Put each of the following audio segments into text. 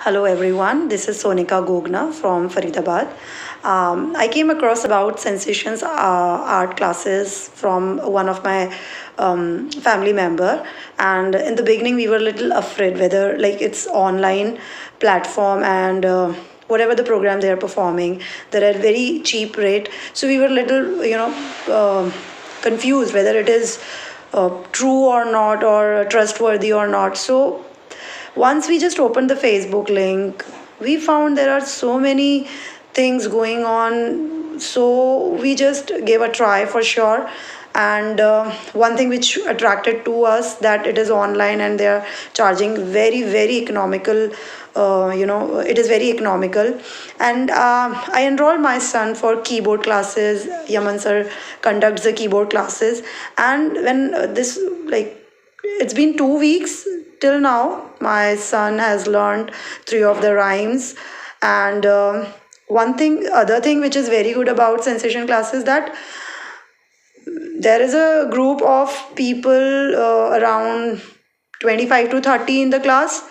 Hello everyone, this is Sonika Gogna from Faridabad. I came across about Sensationz art classes from one of my family member, and in the beginning we were a little afraid whether like it's online platform and whatever the program they are performing, they're at very cheap rate. So we were little confused whether it is true or not or trustworthy or not. So once we just opened the Facebook link, we found there are so many things going on. So we just gave a try for sure. And one thing which attracted to us that it is online and they are charging very economical. It is very economical. And I enrolled my son for keyboard classes. Yaman sir conducts the keyboard classes, and when this like it's been 2 weeks till now. My son has learned three of the rhymes, and other thing which is very good about sensation classes that there is a group of people around 25 to 30 in the class,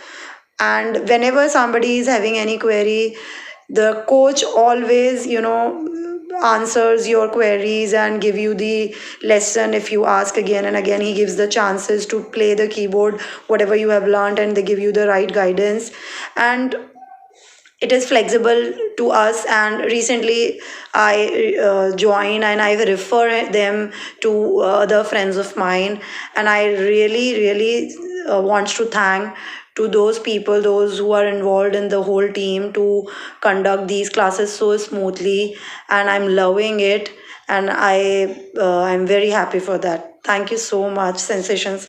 and whenever somebody is having any query, the coach always answers your queries and give you the lesson. If you ask again and again, he gives the chances to play the keyboard whatever you have learned, and they give you the right guidance. And it is flexible to us, and recently I join and I refer them to other friends of mine, and I really wants to thank to those people, those who are involved in the whole team to conduct these classes so smoothly, and I'm loving it, and I'm very happy for that. Thank you so much, Sensations.